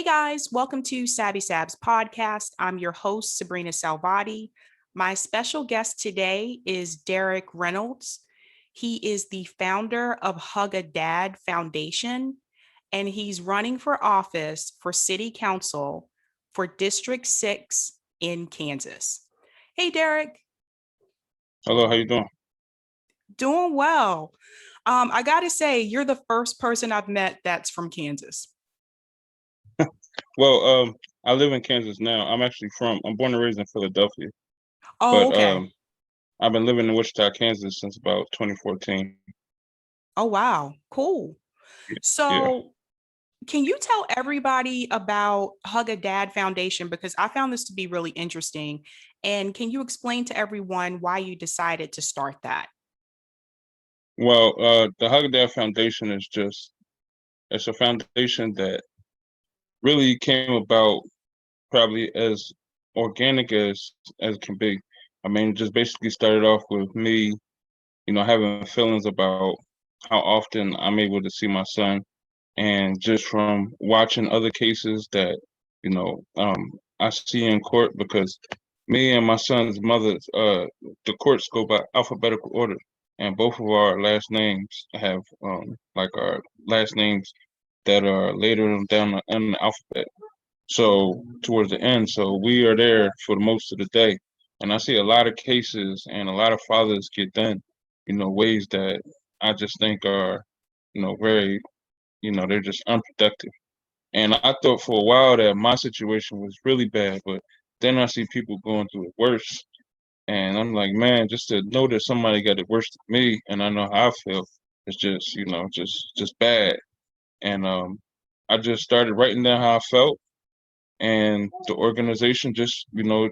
Guys, welcome to Sabs podcast. I'm your host, Sabrina Salvati. My special guest today is Dereck Reynolds. He is the founder of Hug a Dad Foundation, and he's running for office for City Council for District 6 in Kansas. Hey, Dereck. Hello, how you doing? Doing well. I got to say, you're the first person I've met that's from Kansas. Well, I live in Kansas now. I'm born and raised in Philadelphia, Oh, but okay. I've been living in Wichita, Kansas since about 2014. Oh, wow. Cool. Yeah. So, can you tell everybody about Hug a Dad Foundation? Because I found this to be really interesting. And can you explain to everyone why you decided to start that? Well, the Hug Dad Foundation it's a foundation that really came about probably as organic as it can be. I mean, it just basically started off with me, having feelings about how often I'm able to see my son, and just from watching other cases that you know I see in court, because me and my son's mother, the courts go by alphabetical order, and both of our last names have like our last names that are later down in the alphabet. So towards the end, so we are there for the most of the day, and I see a lot of cases and a lot of fathers get done, ways that I just think are, very, they're just unproductive. And I thought for a while that my situation was really bad, but then I see people going through it worse. And I'm like, man, just to know that somebody got it worse than me and I know how I feel, it's just, just bad. And I just started writing down how I felt, and the organization just grew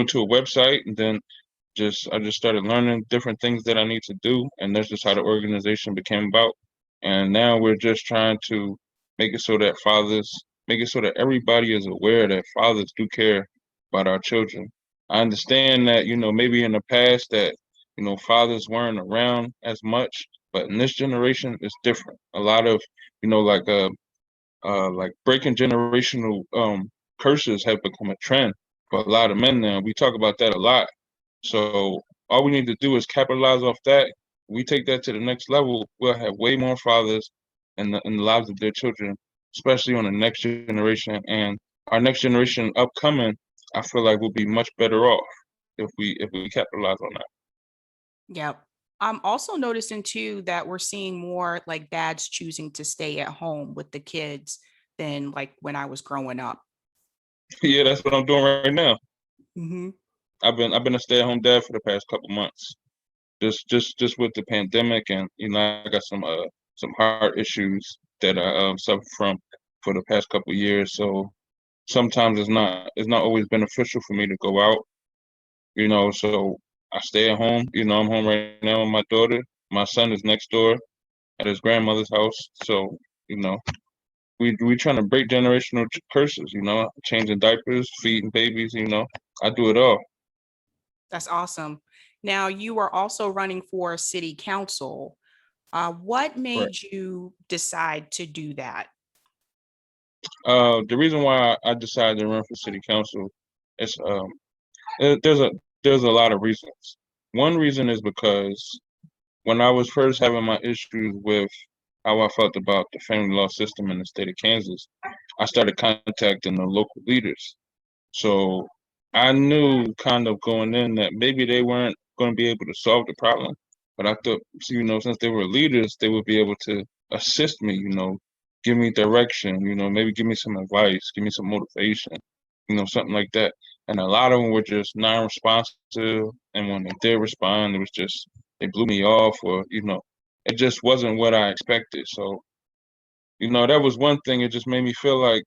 into a website, and then just I just started learning different things that I need to do, and that's just how the organization became about. And now we're just trying to make it so that everybody is aware that fathers do care about our children. I understand that, maybe in the past that, fathers weren't around as much, but in this generation it's different. A lot of, like breaking generational curses have become a trend for a lot of men now. We talk about that a lot. So all we need to do is capitalize off that. We take that to the next level, we'll have way more fathers in the lives of their children, especially on the next generation. And our next generation upcoming, I feel like we'll be much better off if we capitalize on that. Yep. I'm also noticing too that we're seeing more like dads choosing to stay at home with the kids than like when I was growing up. Yeah, that's what I'm doing right now. Hmm. I've been a stay-at-home dad for the past couple months. Just with the pandemic, and I got some heart issues that I suffer from for the past couple of years. So sometimes it's not always beneficial for me to go out, so I stay at home. I'm home right now with my daughter. My son is next door at his grandmother's house. So you know we trying to break generational curses, changing diapers, feeding babies. I do it all. That's awesome. Now you are also running for city council. What Right. made you decide to do that? The reason why I decided to run for city council is there's a lot of reasons. One reason is because when I was first having my issues with how I felt about the family law system in the state of Kansas, I started contacting the local leaders. So I knew kind of going in that maybe they weren't going to be able to solve the problem, but I thought, since they were leaders, they would be able to assist me, give me direction, maybe give me some advice, give me some motivation, something like that. And a lot of them were just non-responsive, and when they did respond, it was just they blew me off, or it just wasn't what I expected. So that was one thing. It just made me feel like,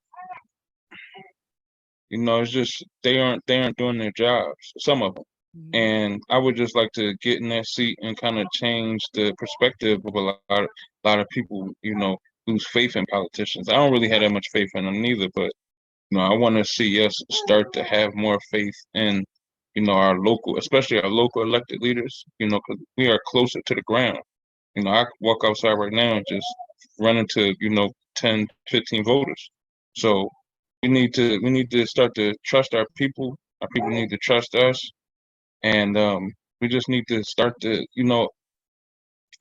it's just they aren't doing their jobs, some of them. Mhm. And I would just like to get in that seat and kind of change the perspective of a lot of people, lose faith in politicians. I don't really have that much faith in them neither, but I want to see us start to have more faith in, our local, especially our local elected leaders, because we are closer to the ground. I walk outside right now and just run into, 10, 15 voters. So we need to start to trust our people. Our people need to trust us, and we just need to start to,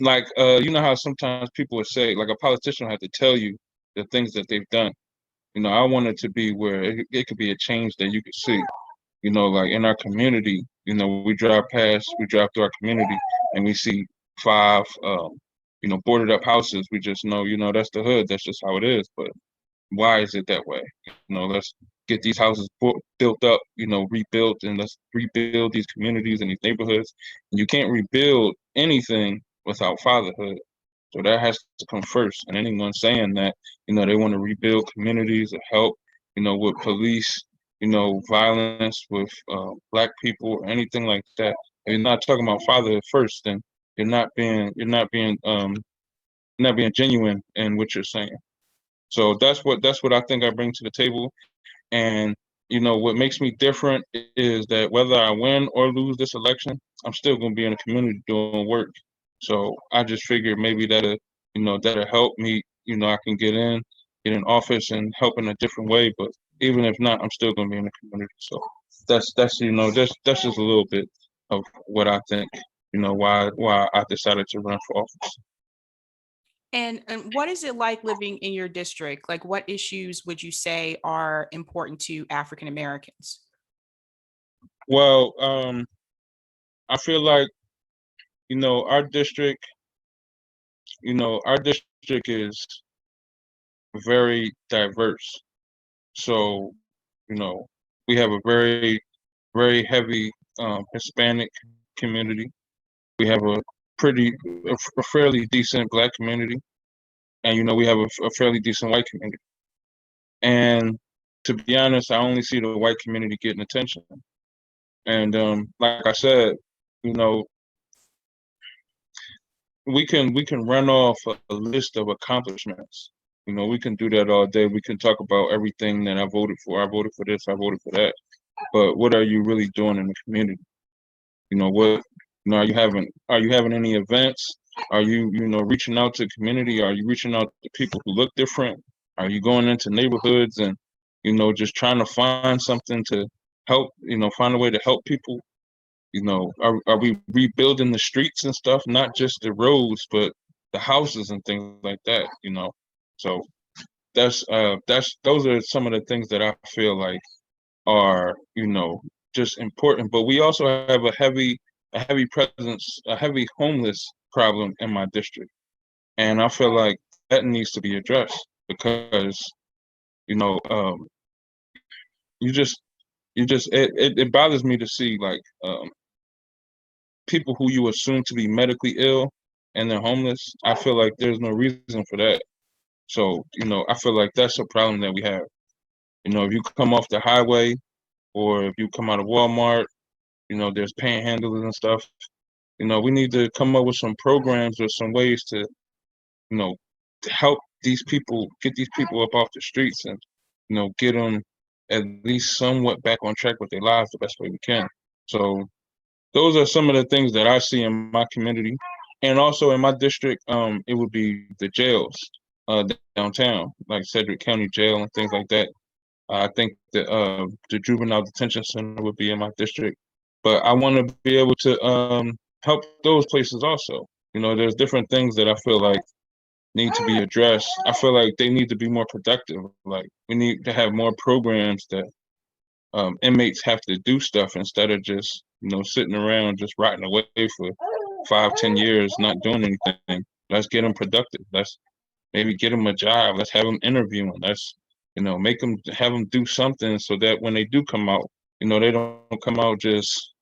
like you know how sometimes people would say, like a politician had to tell you the things that they've done. I want it to be where it could be a change that you could see. Like in our community, we drive through our community and we see five, boarded up houses. We just know, that's the hood. That's just how it is. But why is it that way? Let's get these houses built up, rebuilt, and let's rebuild these communities and these neighborhoods. And you can't rebuild anything without fatherhood. So that has to come first. And anyone saying that, they want to rebuild communities or help, with police, violence with black people or anything like that. If you're not talking about fatherhood first, then you're not being genuine in what you're saying. So that's what I think I bring to the table. And what makes me different is that whether I win or lose this election, I'm still going to be in the community doing work. So I just figured maybe that'll help me. I can get in office and help in a different way. But even if not, I'm still going to be in the community. So that's just a little bit of what I think. Why I decided to run for office. And what is it like living in your district? Like, what issues would you say are important to African Americans? Well, I feel like our district, our district is very diverse. So, we have a very, very heavy Hispanic community. We have a fairly decent Black community, and we have a fairly decent white community. And to be honest, I only see the white community getting attention. And like I said, you know, we can run off a list of accomplishments. We can do that all day. We can talk about everything that I voted for. I voted for this. I voted for that. But what are you really doing in the community? What are you having any events? Are you reaching out to the community? Are you reaching out to people who look different? Are you going into neighborhoods and just trying to find something to help, find a way to help people? Are we rebuilding the streets and stuff, not just the roads, but the houses and things like that? So that's those are some of the things that I feel like are, just important. But we also have a heavy presence, a heavy homeless problem in my district. And I feel like that needs to be addressed because, you know, um, you just it bothers me to see like people who you assume to be medically ill and they're homeless. I feel like there's no reason for that. So, I feel like that's a problem that we have. If you come off the highway or if you come out of Walmart, there's panhandlers and stuff. We need to come up with some programs or some ways you know, to help these people, get these people up off the streets and, get them at least somewhat back on track with their lives the best way we can. So those are some of the things that I see in my community. And also in my district, it would be the jails, downtown, like Sedgwick County Jail and things like that. I think the juvenile detention center would be in my district, but I want to be able to help those places also. There's different things that I feel like need to be addressed. I feel like they need to be more productive. Like we need to have more programs that inmates have to do stuff instead of just sitting around just rotting away for 5, 10 years not doing anything. Let's get them productive. Let's maybe get them a job. Let's have them interviewing. Let's make them have them do something so that when they do come out, they don't come out just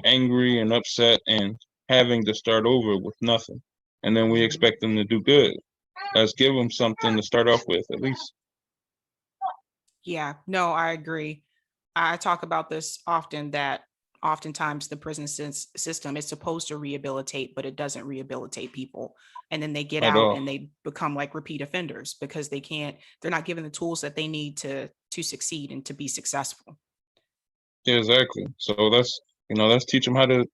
angry and upset and having to start over with nothing. And then we expect them to do good. Let's give them something to start off with at least. Yeah, no, I agree. I talk about this often that oftentimes the prison system is supposed to rehabilitate, but it doesn't rehabilitate people. And then they get At out all. and they become like repeat offenders because they're not given the tools that they need to succeed and to be successful. Yeah, exactly. So let's teach them how to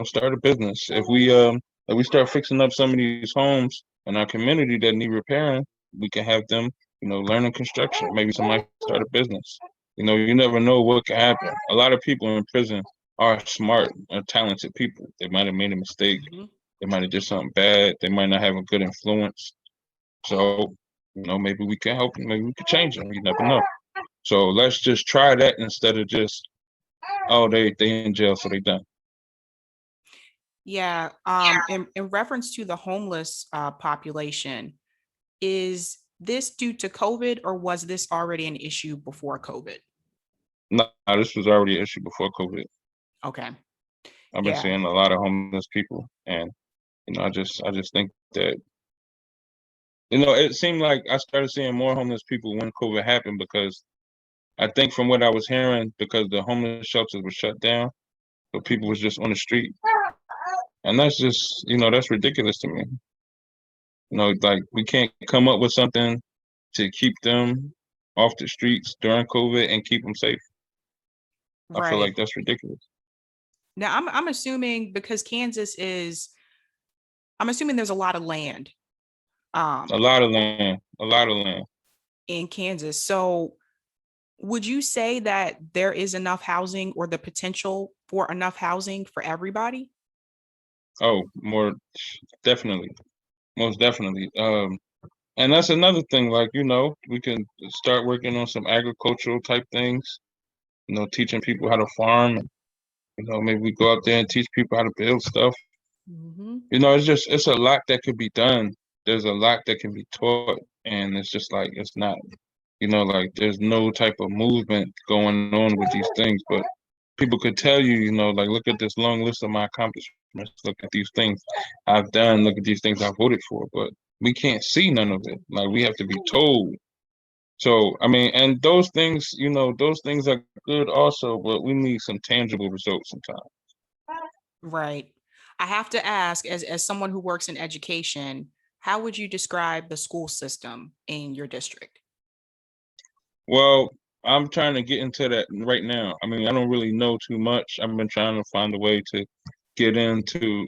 start a business. If we start fixing up some of these homes in our community that need repairing, we can have them learning construction. Maybe somebody start a business. You never know what can happen. A lot of people in prison are smart and talented people. They might have made a mistake. Mhm. They might have did something bad. They might not have a good influence. So, maybe we can help them. Maybe we can change them. You never know. So let's just try that instead of just, oh, they in jail, so they done. Yeah. In reference to the homeless population, is this due to COVID or was this already an issue before COVID? No, this was already an issue before COVID. Okay. I've been Yeah. seeing a lot of homeless people, and I just think that it seemed like I started seeing more homeless people when COVID happened because I think from what I was hearing, because the homeless shelters were shut down, so people was just on the street, and that's just that's ridiculous to me. Like we can't come up with something to keep them off the streets during COVID and keep them safe. I feel Right. like that's ridiculous. Now I'm assuming because I'm assuming there's a lot of land A um lot of land, a lot of land. in Kansas. So would you say that there is enough housing or the potential for enough housing for everybody? Oh, more definitely, most definitely. And that's another thing. Like we can start working on some agricultural type things. Teaching people how to farm. Maybe we go out there and teach people how to build stuff. Hmm. It's a lot that could be done. There's a lot that can be taught, and it's just like it's not. Like there's no type of movement going on with these things, but people could tell you, like look at this long list of my accomplishments. Look at these things I've done. Look at these things I voted for, but we can't see none of it. Like we have to be told. So I mean, and those things are good also, but we need some tangible results sometimes. Right. I have to ask, as someone who works in education, how would you describe the school system in your district? Well, I'm trying to get into that right now. I mean, I don't really know too much. I've been trying to find a way to get into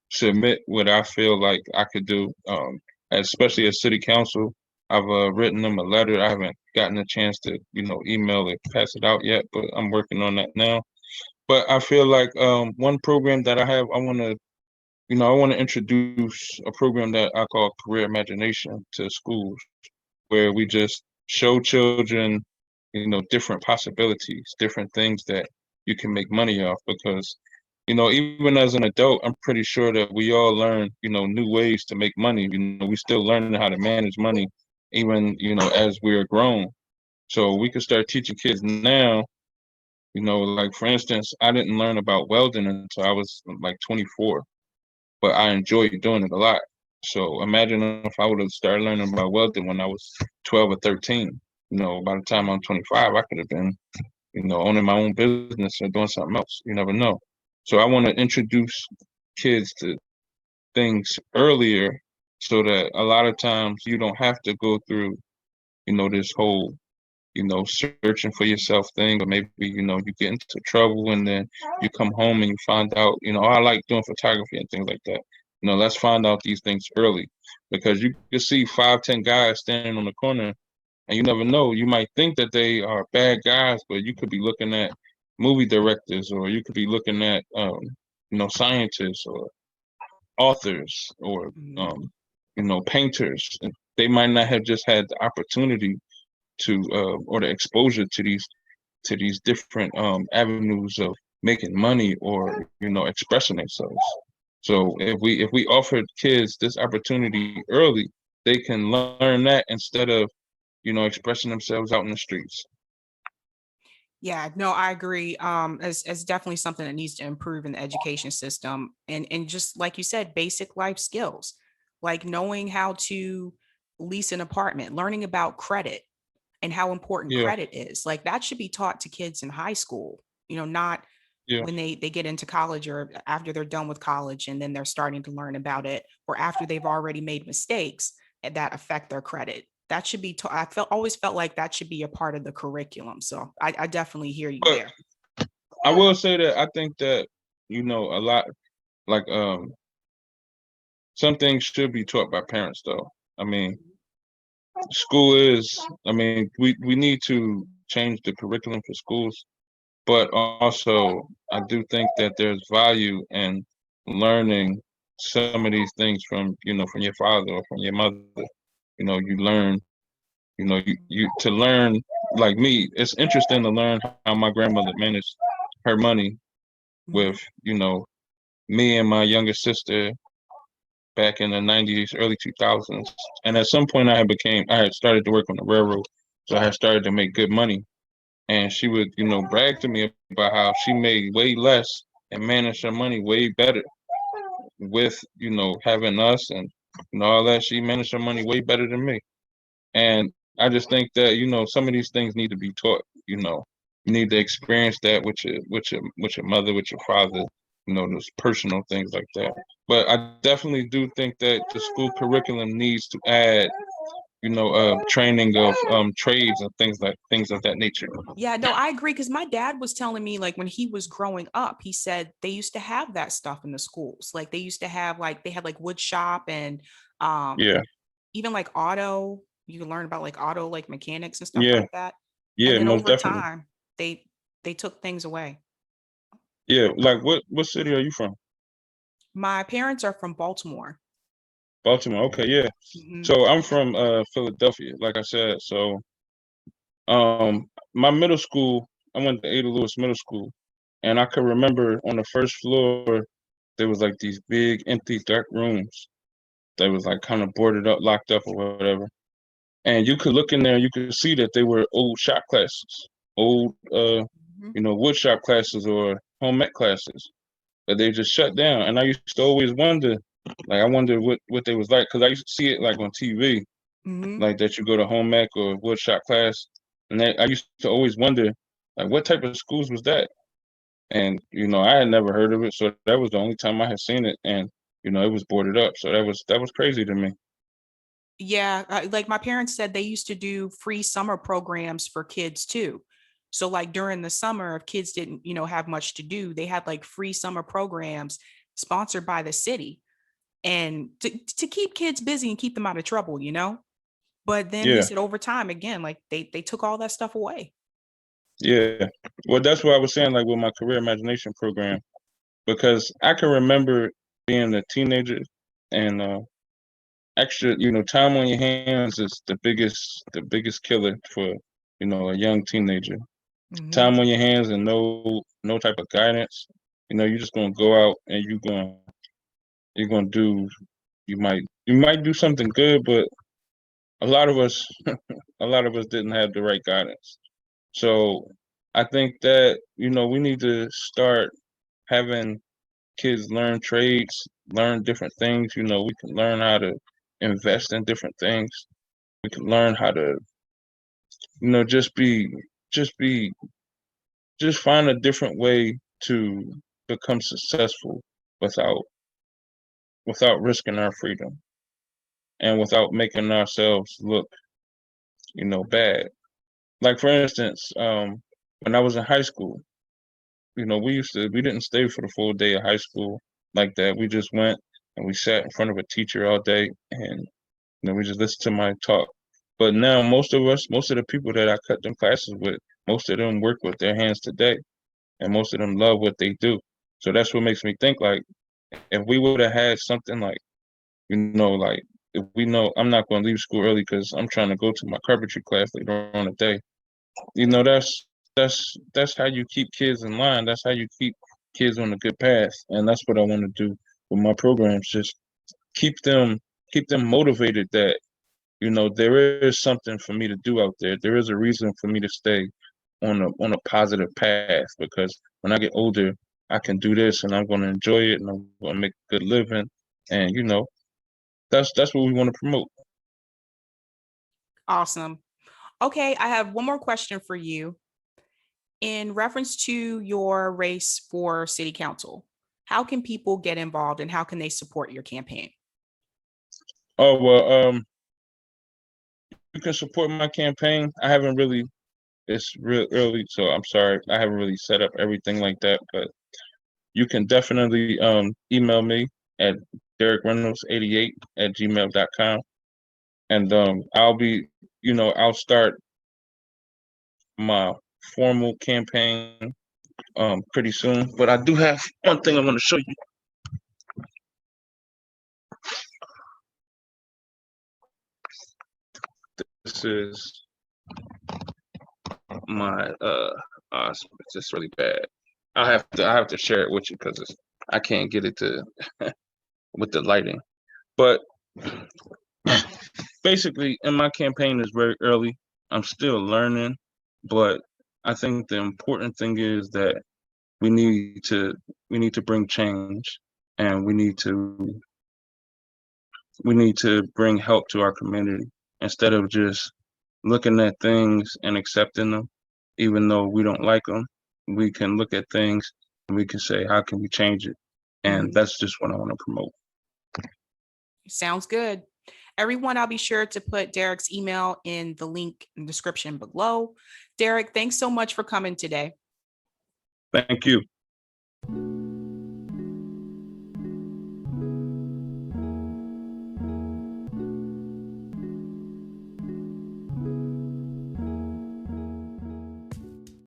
submit what I feel like I could do, especially as city council. I've written them a letter. I haven't gotten a chance to, email it, pass it out yet, but I'm working on that now. But I feel like one program that I have, I want to introduce a program that I call Career Imagination to schools, where we just show children, different possibilities, different things that you can make money off. Because, even as an adult, I'm pretty sure that we all learn, new ways to make money. We still learning how to manage money, even, as we're grown. So we could start teaching kids now. Like for instance, I didn't learn about welding until I was like 24, but I enjoyed doing it a lot. So imagine if I would have started learning about welding when I was 12 or 13. By the time I'm 25, I could have been, owning my own business or doing something else. You never know. So I want to introduce kids to things earlier so that a lot of times you don't have to go through, this whole searching for yourself thing, or maybe, you get into trouble and then you come home and you find out, oh, I like doing photography and things like that. Let's find out these things early because you can see 5, 10 guys standing on the corner and you never know. You might think that they are bad guys, but you could be looking at movie directors or you could be looking at, scientists or authors or, Mhm. painters. And they might not have just had the opportunity to or the exposure to these different avenues of making money or expressing themselves. So if we offered kids this opportunity early, they can learn that instead of expressing themselves out in the streets. Yeah, no, I agree. As definitely something that needs to improve in the education system, and just like you said, basic life skills, like knowing how to lease an apartment, learning about credit and how important Yeah, credit is. Like that should be taught to kids in high school. Not yeah. when they get into college or after they're done with college and then they're starting to learn about it, or after they've already made mistakes that affect their credit. That should be taught. Always felt like that should be a part of the curriculum. So I definitely hear you But there. I will say that I think that a lot like some things should be taught by parents though. I mean, school is, I mean, we need to change the curriculum for schools, but also I do think that there's value in learning some of these things from, from your father or from your mother. You learn, you to learn, like me, it's interesting to learn how my grandmother managed her money with, Mhm. me and my younger sister back in the 90s, early 2000s. And at some point I had started to work on the railroad. So I had started to make good money. And she would, brag to me about how she made way less and managed her money way better with, having us and, all that. She managed her money way better than me. And I just think that, some of these things need to be taught, you need to experience that with your mother, with your father, those personal things like that. But I definitely do think that the school curriculum needs to add, training of trades and things of that nature. Yeah, no, I agree because my dad was telling me like when he was growing up, he said they used to have that stuff in the schools. Like they used to have like they had like wood shop and um Yeah, even like auto, you can learn about like auto like mechanics and stuff yeah, like that. And yeah, then most over definitely. time, they they took things away. Yeah, like what city are you from? My parents are from Baltimore. Baltimore. Okay, yeah. Hmm. So I'm from Philadelphia, like I said. So my middle school, I went to Ada Lewis Middle School, and I could remember on the first floor there was like these big empty dark rooms that was like kind of boarded up, locked up or whatever. And you could look in there, and you could see that they were old shop classes, old Hmm. wood shop classes or home ec classes, but they just shut down. And I used to always wonder, like I wonder what they was like, because I used to see it like on TV, Hmm. like that you go to home ec or wood shop class, and I used to always wonder, like what type of schools was that? And I had never heard of it, so that was the only time I had seen it, and it was boarded up, so that was crazy to me. Yeah, like my parents said they used to do free summer programs for kids too. So like during the summer, if kids didn't, have much to do, they had like free summer programs sponsored by the city and to keep kids busy and keep them out of trouble. But then he Yeah, said over time again, like they took all that stuff away. yeah. Well, that's what I was saying, like with my career imagination program, because I can remember being a teenager and extra, time on your hands is the biggest killer for, a young teenager. Hmm. Time on your hands and no type of guidance. You're just gonna go out and you're gonna do you might do something good, but a lot of us a lot of us didn't have the right guidance. So I think that, we need to start having kids learn trades, learn different things. We can learn how to invest in different things. We can learn how to, just just be, just find a different way to become successful without without risking our freedom and without making ourselves look, bad. Like for instance, when I was in high school, we didn't stay for the full day of high school like that. We just went and we sat in front of a teacher all day and we just listened to my talk. But now most of the people that I cut them classes with, most of them work with their hands today and most of them love what they do. So that's what makes me think like if we would have had something like, like if we know I'm not going to leave school early because I'm trying to go to my carpentry class later on the day. That's how you keep kids in line. That's how you keep kids on a good path. And that's what I want to do with my programs. Just keep them keep them motivated that, there is something for me to do out there. There is a reason for me to stay on a positive path because when I get older, I can do this and I'm going to enjoy it and I'm going to make a good living. And that's what we want to promote. Awesome. Okay, I have one more question for you. In reference to your race for city council, how can people get involved and how can they support your campaign? Oh well, you can support my campaign. I haven't really. It's real early, so I'm sorry. I haven't really set up everything like that, but you can definitely email me at dereckreynolds88 at gmail.com. And I'll start my formal campaign pretty soon. But I do have one thing I want to show you. This is my it's just really bad. I have to share it with you because I can't get it to with the lighting. But basically, and my campaign is very early. I'm still learning, but I think the important thing is that we need to bring change, and we need to bring help to our community instead of just looking at things and accepting them, even though we don't like them. We can look at things and we can say, how can we change it? And that's just what I want to promote. Sounds good. Everyone, I'll be sure to put Dereck's email in the link in the description below. Dereck, thanks so much for coming today. Thank you.